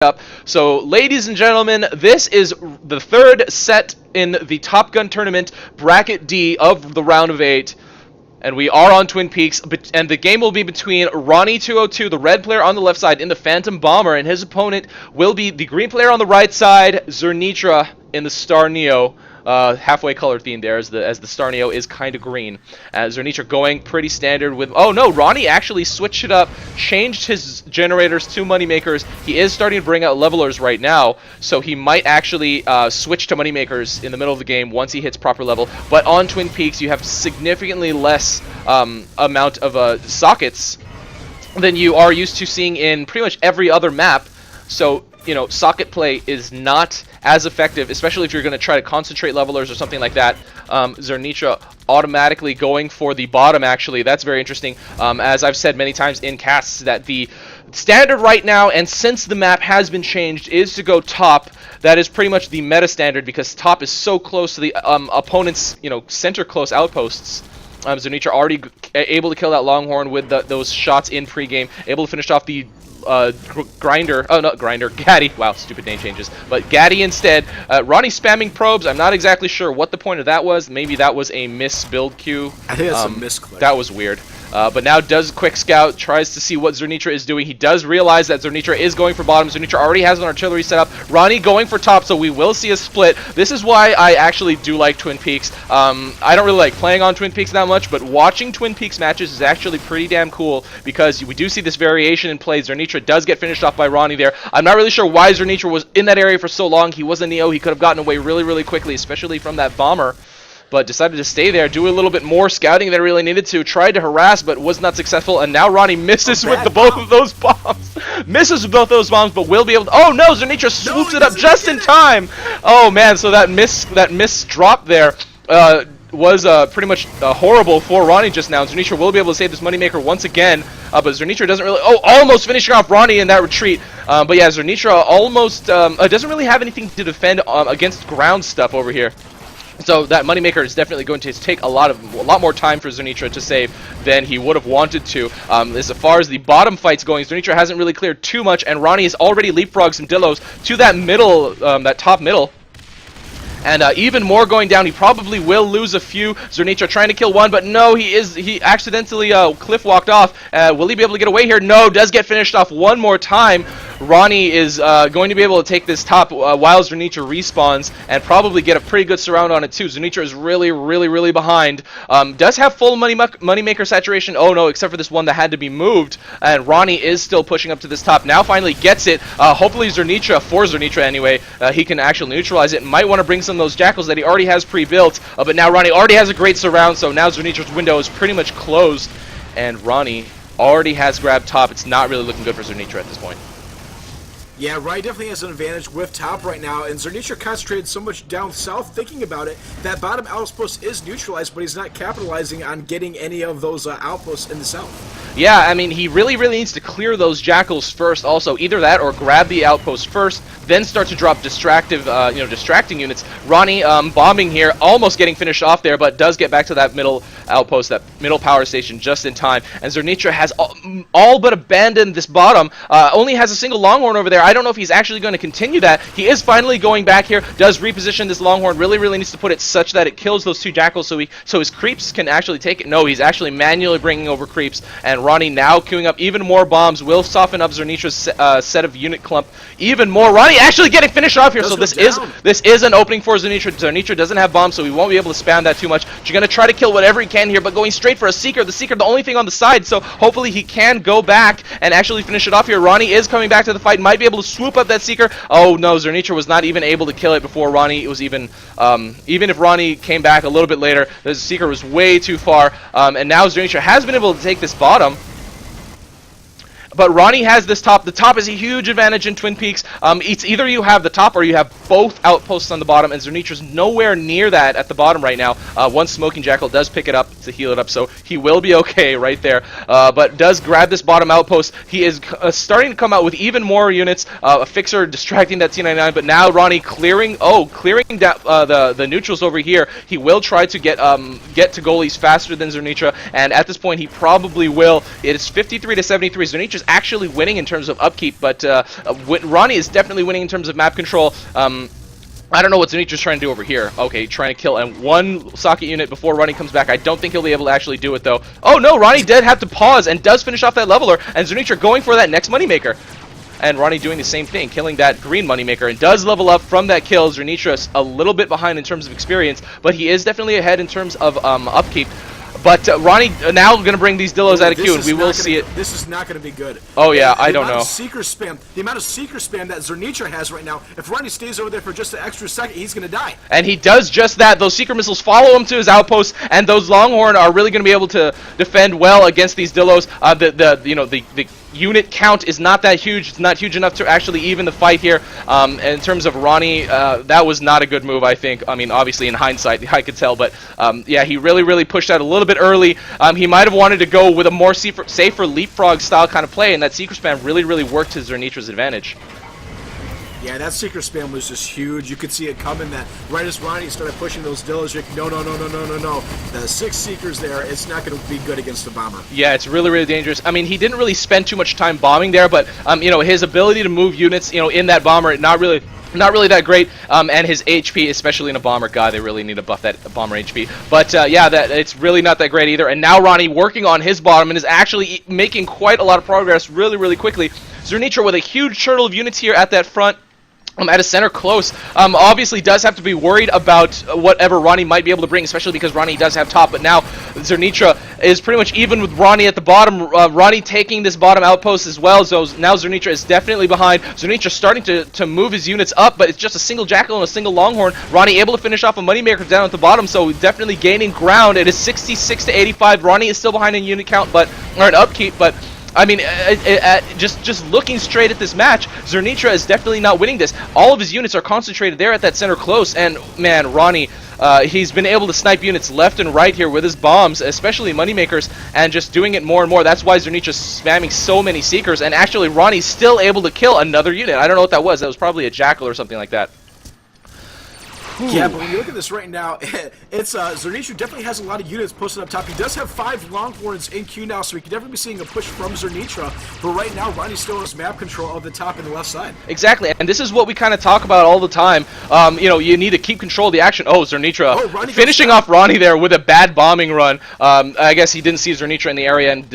up. So, ladies and gentlemen, this is the third set in the Top Gun tournament, bracket D of the round of 8. And we are on Twin Peaks, and the game will be between Ronni202, the red player on the left side, in the Phantom Bomber, and his opponent will be the green player on the right side, Zirnitra, in the Star Neo. Halfway color theme there, as the Star Neo is kind of green. Zirnitra going pretty standard with... Oh no, Ronnie actually switched it up, changed his generators to moneymakers. He is starting to bring out levelers right now, so he might actually switch to moneymakers in the middle of the game once he hits proper level. But on Twin Peaks, you have significantly less amount of sockets than you are used to seeing in pretty much every other map. So, you know, socket play is not as effective, especially if you're going to try to concentrate levelers or something like that. Zirnitra automatically going for the bottom, actually. That's very interesting. As I've said many times in casts, that the standard right now, and since the map has been changed, is to go top. That is pretty much the meta standard, because top is so close to the opponent's, you know, center close outposts. Zirnitra already able to kill that Longhorn with those shots in pregame, able to finish off the Grinder, oh not Grinder, Gaddy, wow, stupid name changes, but Gaddy instead. Ronnie spamming probes, I'm not exactly sure what the point of that was. Maybe that was a miss build queue. I think that's a misclick. That was weird. But now does quick scout, tries to see what Zirnitra is doing. He does realize that Zirnitra is going for bottom. Zirnitra already has an artillery set up. Ronnie going for top, so we will see a split. This is why I actually do like Twin Peaks. I don't really like playing on Twin Peaks that much, but watching Twin Peaks matches is actually pretty damn cool, because we do see this variation in play. Zirnitra does get finished off by Ronnie there. I'm not really sure why Zirnitra was in that area for so long. He was a Neo. He could have gotten away really, really quickly, especially from that bomber, but decided to stay there, do a little bit more scouting than really needed to, tried to harass, but was not successful, and now Ronnie misses with both of those bombs. Misses with both those bombs, but will be able to... Oh no, Zirnitra swoops it up just in time! Oh man, so that miss drop there was pretty much horrible for Ronnie just now. Zirnitra will be able to save this moneymaker once again, but Zirnitra doesn't really... Oh, almost finishing off Ronnie in that retreat. But yeah, Zirnitra almost doesn't really have anything to defend against ground stuff over here. So that moneymaker is definitely going to take a lot more time for Zirnitra to save than he would have wanted to. As far as the bottom fight's going, Zirnitra hasn't really cleared too much, and Ronnie has already leapfrogged some Dillos to that middle, that top middle. And even more going down. He probably will lose a few. Zirnitra trying to kill one, but no, he accidentally cliff walked off. Will he be able to get away here? No, does get finished off one more time. Ronnie is going to be able to take this top while Zirnitra respawns, and probably get a pretty good surround on it too. Zirnitra is really, really, really behind. Does have full moneymaker saturation. Oh no, except for this one that had to be moved. And Ronnie is still pushing up to this top. Now finally gets it. Hopefully Zirnitra, for Zirnitra anyway, he can actually neutralize it. Might want to bring some of those jackals that he already has pre-built. But now Ronnie already has a great surround, so now Zirnitra's window is pretty much closed. And Ronnie already has grabbed top. It's not really looking good for Zirnitra at this point. Yeah, Ronnie definitely has an advantage with top right now, and Zirnitra concentrated so much down south thinking about it. That bottom outpost is neutralized, but he's not capitalizing on getting any of those outposts in the south. Yeah, I mean, he really, really needs to clear those jackals first also. Either that or grab the outpost first, then start to drop distracting units. Ronnie bombing here, almost getting finished off there, but does get back to that middle outpost, that middle power station just in time. And Zirnitra has all but abandoned this bottom. Only has a single Longhorn over there. I don't know if he's actually going to continue that. He is finally going back here, does reposition this Longhorn, really, really needs to put it such that it kills those two jackals so his creeps can actually take it. No, he's actually manually bringing over creeps, and Ronnie now queuing up even more bombs, will soften up Zirnitra's set of unit clump even more. Ronnie actually getting finished off here, so this is an opening for Zirnitra. Zirnitra doesn't have bombs, so he won't be able to spam that too much. You're going to try to kill whatever he can here, but going straight for a Seeker. The Seeker, the only thing on the side, so hopefully he can go back and actually finish it off here. Ronnie is coming back to the fight, might be able to swoop up that Seeker. Oh no, Zirnitra was not even able to kill it before Ronnie. It was even if Ronnie came back a little bit later, the Seeker was way too far, and now Zirnitra has been able to take this bottom. But Ronnie has this top. The top is a huge advantage in Twin Peaks. It's either you have the top or you have both outposts on the bottom, and Zirnitra's nowhere near that at the bottom right now. One Smoking Jackal does pick it up to heal it up, so he will be okay right there. But does grab this bottom outpost. He is starting to come out with even more units. A Fixer distracting that T99, but now Ronnie clearing the neutrals over here. He will try to get to goalies faster than Zirnitra, and at this point he probably will. It is 53 to 73. Zirnitra Zirnitra's actually winning in terms of upkeep, but Ronnie is definitely winning in terms of map control. I don't know what Zirnitra's trying to do over here. Okay, trying to kill and one socket unit before Ronnie comes back. I don't think he'll be able to actually do it, though. Oh, no, Ronnie did have to pause and does finish off that leveler, and Zirnitra going for that next moneymaker. And Ronnie doing the same thing, killing that green moneymaker, and does level up from that kill. Zirnitra's a little bit behind in terms of experience, but he is definitely ahead in terms of upkeep. But Ronnie now going to bring these Dillos out of queue, and we will see it. This is not going to be good. Oh, yeah, I don't know. The amount of seeker spam that Zirnitra has right now, if Ronnie stays over there for just an extra second, he's going to die. And he does just that. Those seeker missiles follow him to his outpost, and those Longhorn are really going to be able to defend well against these Dillos. The unit count is not that huge. It's not huge enough to actually even the fight here. And in terms of Ronnie, that was not a good move, I think. I mean, obviously in hindsight, I could tell, but yeah, he really pushed out a little bit early. He might have wanted to go with a more safer leapfrog style kind of play, and that seeker spam really worked to Zirnitra's advantage. Yeah, that seeker spam was just huge. You could see it coming. That right as Ronnie started pushing those Dillos, you're like, no. The 6 seekers there, it's not going to be good against the bomber. Yeah, it's really dangerous. I mean, he didn't really spend too much time bombing there, but his ability to move units, in that bomber, not really that great, and his HP, especially in a bomber, God, they really need to buff that bomber HP. But yeah, it's really not that great either. And now Ronnie working on his bottom and is actually making quite a lot of progress really quickly. Zirnitra with a huge turtle of units here at that front. At a center close, obviously does have to be worried about whatever Ronnie might be able to bring, especially because Ronnie does have top, but now Zirnitra is pretty much even with Ronnie at the bottom. Ronnie taking this bottom outpost as well, so now Zirnitra is definitely behind. Zirnitra starting to move his units up, but it's just a single Jackal and a single Longhorn. Ronnie able to finish off a Moneymaker down at the bottom, so definitely gaining ground. It is 66 to 85. Ronnie is still behind in unit count, or in upkeep, but I mean, just looking straight at this match, Zirnitra is definitely not winning this. All of his units are concentrated there at that center close, and man, Ronnie, he's been able to snipe units left and right here with his bombs, especially Moneymakers, and just doing it more and more. That's why Zirnitra's spamming so many Seekers, and actually Ronnie's still able to kill another unit. I don't know what that was. That was probably a Jackal or something like that. Yeah, but when you look at this right now, it's Zirnitra definitely has a lot of units posted up top. He does have 5 Longhorns in queue now, so we could definitely be seeing a push from Zirnitra. But right now, Ronnie still has map control of the top and the left side. Exactly, and this is what we kind of talk about all the time. You need to keep control of the action. Oh, Zirnitra finishing off Ronnie there with a bad bombing run. I guess he didn't see Zirnitra in the area and,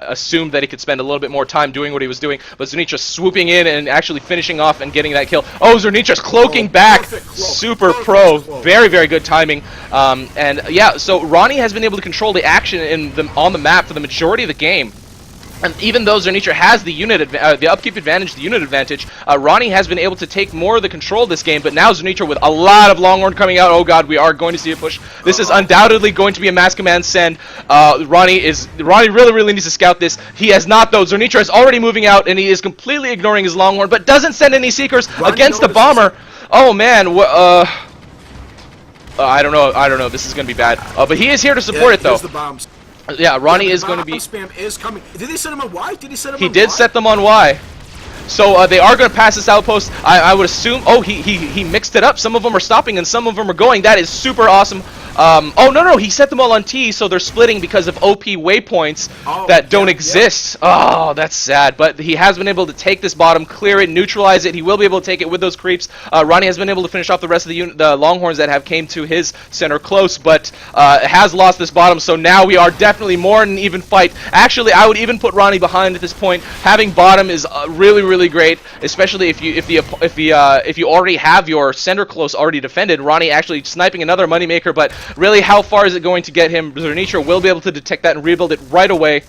assumed that he could spend a little bit more time doing what he was doing. But Zirnitra swooping in and actually finishing off and getting that kill. Oh, Zirnitra's cloaking back. Super pro, very good timing, and yeah, so Ronnie has been able to control the action on the map for the majority of the game. And even though Zirnitra has the upkeep advantage, the unit advantage, Ronnie has been able to take more of the control of this game. But now Zirnitra with a lot of Longhorn coming out. Oh God, we are going to see a push. This is undoubtedly going to be a mass command send. Ronnie really needs to scout this. He has not though. Zirnitra is already moving out, and he is completely ignoring his Longhorn, but doesn't send any Seekers against the bomber. Oh man, I don't know. This is going to be bad. But he is here to support it, though. The bombs. Yeah, Ronnie is going to be... spam is coming. Did they set him on Y? Did he set him He on did Y? set them on Y. So they are going to pass this outpost. I would assume... Oh, he mixed it up. Some of them are stopping and some of them are going. That is super awesome. Oh, no, he set them all on T, so they're splitting because of OP waypoints that don't exist. Yeah. Oh, that's sad. But he has been able to take this bottom, clear it, neutralize it. He will be able to take it with those creeps. Ronnie has been able to finish off the rest of the Longhorns that have came to his center close, but has lost this bottom, so now we are definitely more in an even fight. Actually, I would even put Ronnie behind at this point. Having bottom is really great, especially if you already have your center close already defended. Ronnie actually sniping another Moneymaker, but really, how far is it going to get him? Zirnitra will be able to detect that and rebuild it right away.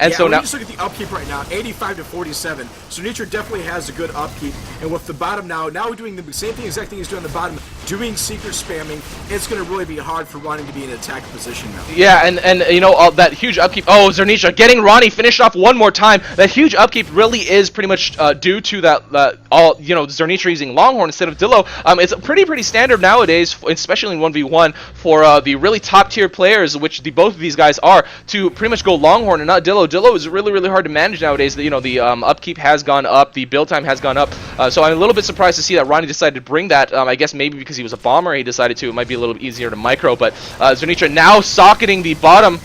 And so now, just look at the upkeep right now, 85 to 47. Zirnitra definitely has a good upkeep, and with the bottom now we're doing the same exact thing he's doing on the bottom, doing seeker spamming. It's going to really be hard for Ronnie to be in an attack position now. Yeah, and that huge upkeep. Oh, Zirnitra getting Ronnie finished off one more time. That huge upkeep really is pretty much due to Zirnitra using Longhorn instead of Dillo. It's pretty standard nowadays, especially in 1v1, for the really top tier players, which both of these guys are, to pretty much go Longhorn and not Dillo. Dillo is really hard to manage nowadays. The upkeep has gone up, the build time has gone up, so I'm a little bit surprised to see that Ronnie decided to bring that. I guess maybe because he was a bomber, he decided to. It might be a little easier to micro, but Zirnitra now socketing the bottom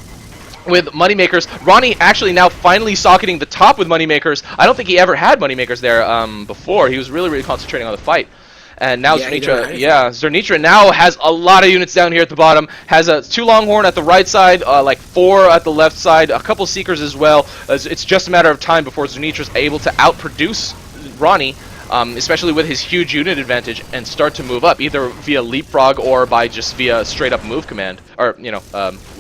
with Moneymakers. Ronnie actually now finally socketing the top with Moneymakers. I don't think he ever had Moneymakers there before. He was really concentrating on the fight. And now Zirnitra, Zirnitra now has a lot of units down here at the bottom. Has a 2 Longhorn at the right side, like 4 at the left side, a couple Seekers as well. It's just a matter of time before Zirnitra's able to outproduce Ronnie, especially with his huge unit advantage, and start to move up, either via leapfrog or by just via straight up move command, or, you know,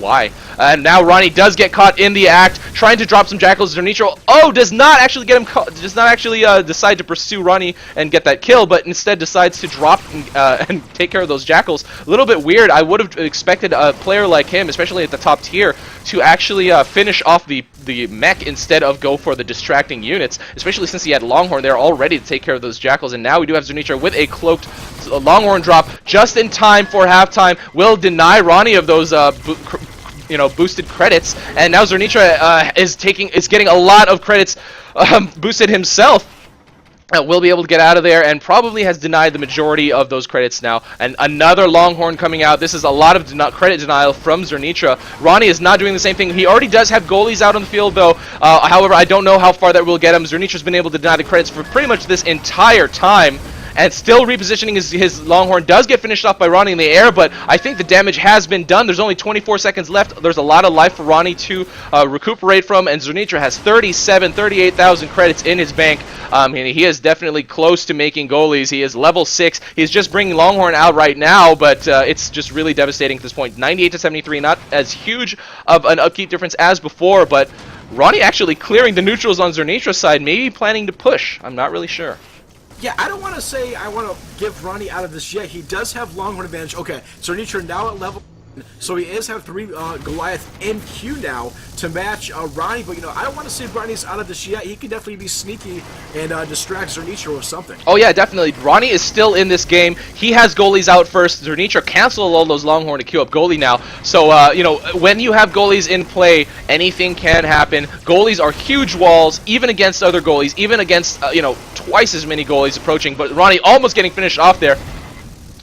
Y. And now Ronnie does get caught in the act, trying to drop some Jackals. Zirnitra, does not actually get him does not actually decide to pursue Ronnie and get that kill, but instead decides to drop and take care of those Jackals. A little bit weird. I would have expected a player like him, especially at the top tier, to actually finish off the mech instead of go for the distracting units, especially since he had Longhorn there already to take care of those Jackals. And now we do have Zirnitra with a cloaked Longhorn drop just in time for halftime. Will deny Ronnie of those boosted credits, and now Zirnitra is getting a lot of credits boosted himself. Will be able to get out of there, and probably has denied the majority of those credits now. And another Longhorn coming out. This is a lot of credit denial from Zirnitra. Ronnie is not doing the same thing. He already does have goalies out on the field, though. However, I don't know how far that will get him. Zirnitra's been able to deny the credits for pretty much this entire time. And still repositioning his Longhorn. Does get finished off by Ronnie in the air, but I think the damage has been done. There's only 24 seconds left. There's a lot of life for Ronnie to recuperate from, and Zirnitra has 38,000 credits in his bank. He is definitely close to making goalies. He is level 6. He's just bringing Longhorn out right now, but it's just really devastating at this point. 98 to 73, not as huge of an upkeep difference as before, but Ronnie actually clearing the neutrals on Zirnitra's side, maybe planning to push. I'm not really sure. Yeah, I don't want to say I want to give Ronnie out of this yet. He does have Longhorn advantage. Okay, Zirnitra now at level, so he is have 3 Goliath in queue now to match Ronnie, but I don't want to say Ronnie's out of this yet. He could definitely be sneaky and distract Zirnitra or something. Oh yeah, definitely. Ronnie is still in this game. He has goalies out first. Zirnitra canceled all those Longhorn to queue up goalie now. So, when you have goalies in play, anything can happen. Goalies are huge walls, even against other goalies, even against, twice as many goalies approaching, but Ronnie almost getting finished off there.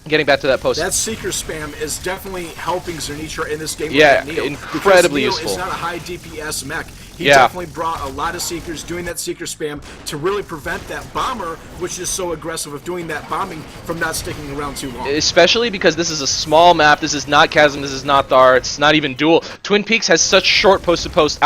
Getting back to that post. That Seeker spam is definitely helping Zirnitra in this game. Yeah, with Neo, incredibly because useful. Neo is not a high DPS mech. He definitely brought a lot of Seekers doing that Seeker spam to really prevent that Bomber, which is so aggressive of doing that bombing, from not sticking around too long. Especially because this is a small map. This is not Chasm. This is not Thar. It's not even Duel. Twin Peaks has such short post-to-post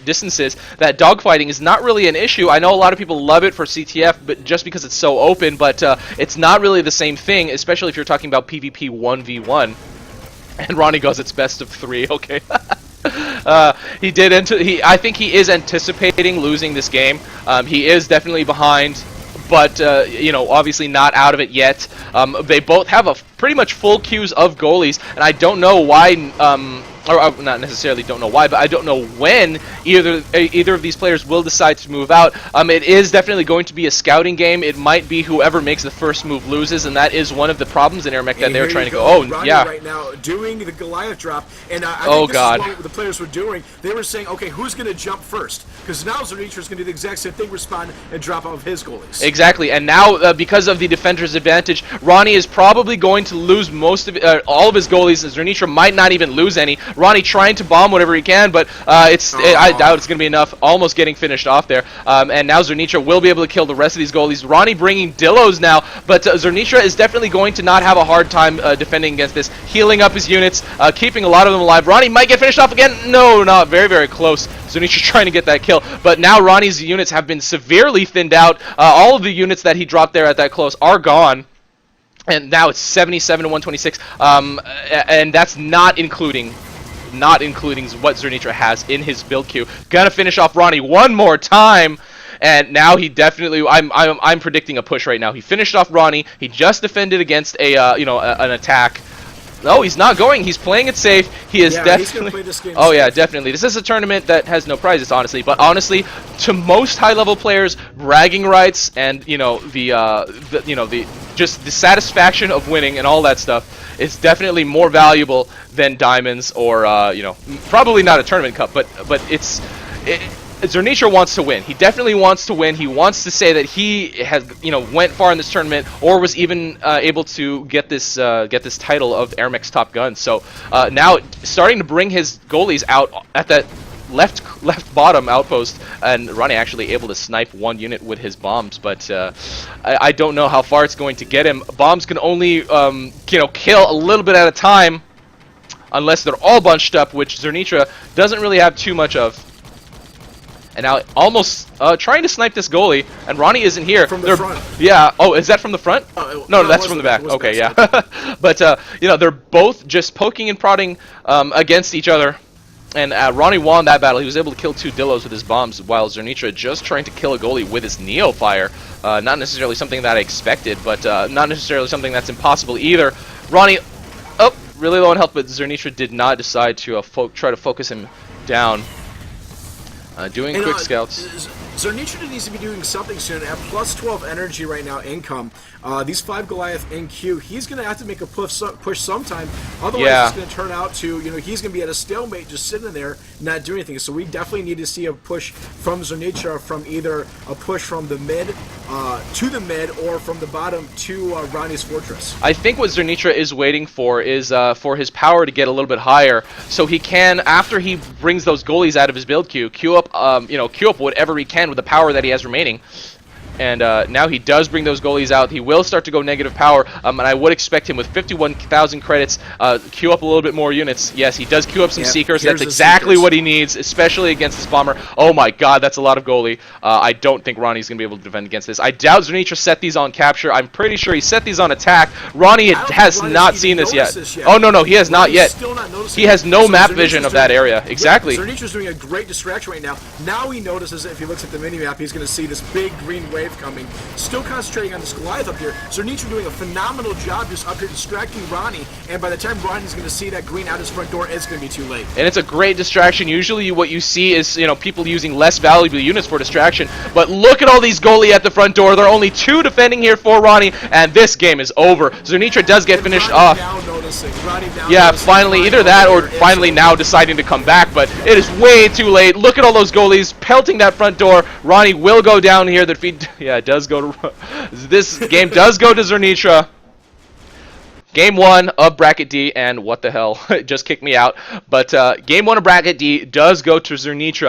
distances that dogfighting is not really an issue. I know a lot of people love it for CTF, but just because it's so open. But it's not really the same thing, especially if you're talking about PvP 1v1. And Ronnie goes, it's best of 3. Okay. I think he is anticipating losing this game. He is definitely behind, but obviously not out of it yet. They both have a pretty much full queues of goalies, and I don't know why. Or not necessarily don't know why, but I don't know when either of these players will decide to move out. It is definitely going to be a scouting game. It might be whoever makes the first move loses, and that is one of the problems in AirMech that they're trying to go. Oh, Ronnie yeah. Right now doing the Goliath drop, and I think this is what the players were doing. They were saying, okay, who's going to jump first? Because now Zirnitra is going to do the exact same thing, respond and drop off his goalies. Exactly, and now because of the defender's advantage, Ronnie is probably going to lose all of his goalies. Zirnitra might not even lose any. Ronnie trying to bomb whatever he can, but I doubt it's going to be enough. Almost getting finished off there. And now Zirnitra will be able to kill the rest of these goalies. Ronnie bringing Dillos now, but Zirnitra is definitely going to not have a hard time defending against this. Healing up his units, keeping a lot of them alive. Ronnie might get finished off again. No, not very, very close. Zirnitra trying to get that kill, but now Ronnie's units have been severely thinned out. All of the units that he dropped there at that close are gone. And now it's 77 to 126, and that's not including what Zirnitra has in his build queue. Gonna finish off Ronnie one more time, and now he definitely. I'm predicting a push right now. He finished off Ronnie. He just defended against an attack. No, he's not going. He's playing it safe. He is definitely. He's gonna play this game oh safe. Yeah, definitely. This is a tournament that has no prizes, honestly. But honestly, to most high-level players, bragging rights and just the satisfaction of winning and all that stuff is definitely more valuable than diamonds or probably not a tournament cup, but Zirnitra wants to win. He definitely wants to win. He wants to say that he has, went far in this tournament, or was even able to get this title of AirMech's top gun. So now starting to bring his goalies out at that left bottom outpost, and Ronnie actually able to snipe one unit with his bombs, but I don't know how far it's going to get him. Bombs can only kill a little bit at a time, unless they're all bunched up, which Zirnitra doesn't really have too much of. And now almost trying to snipe this goalie, and Ronnie isn't here. From the front. Yeah. Oh, is that from the front? No, that's from the back. It Okay, back. yeah. But they're both just poking and prodding against each other. And Ronnie won that battle. He was able to kill 2 Dillos with his bombs, while Zirnitra just trying to kill a goalie with his Neo Fire. Not necessarily something that I expected, but not necessarily something that's impossible either. Ronnie, really low on health, but Zirnitra did not decide to try to focus him down. Doing quick scouts. Zirnitra needs to be doing something soon. At plus 12 energy right now, income. These 5 Goliath in queue. He's going to have to make a push sometime. Otherwise, it's going to turn out to, he's going to be at a stalemate just sitting there, not doing anything. So we definitely need to see a push from Zirnitra, from either a push from the mid to the mid, or from the bottom to Ronnie's fortress. I think what Zirnitra is waiting for is for his power to get a little bit higher, so he can, after he brings those goalies out of his build queue, queue up whatever he can with the power that he has remaining. And now he does bring those goalies out. He will start to go negative power, and I would expect him with 51,000 credits queue up a little bit more units. Yes, he does queue up some Seekers. That's exactly what he needs, especially against this bomber. Oh my god, that's a lot of goalie. I don't think Ronnie's going to be able to defend against this. I doubt Zirnitra set these on capture. I'm pretty sure he set these on attack. Ronnie has not seen this yet. Oh, no, he has not yet. He has no map vision of that area. Exactly. Yeah, Zirnitra's doing a great distraction right now. Now he notices, if he looks at the mini-map, he's going to see this big green wave coming. Still concentrating on this Goliath up here. Zirnitra doing a phenomenal job just up here distracting Ronnie, and by the time Ronnie's going to see that green out his front door, it's going to be too late. And it's a great distraction. Usually what you see is, people using less valuable units for distraction, but look at all these goalie at the front door. There are only 2 defending here for Ronnie, and this game is over. Zirnitra does get finished off. Yeah, finally, either that or finally now deciding to come back, but it is way too late. Look at all those goalies pelting that front door. Ronnie will go down here. It does go to this game does go to Zirnitra. Game 1 of Bracket D, and what the hell, it just kicked me out. But game 1 of Bracket D does go to Zirnitra.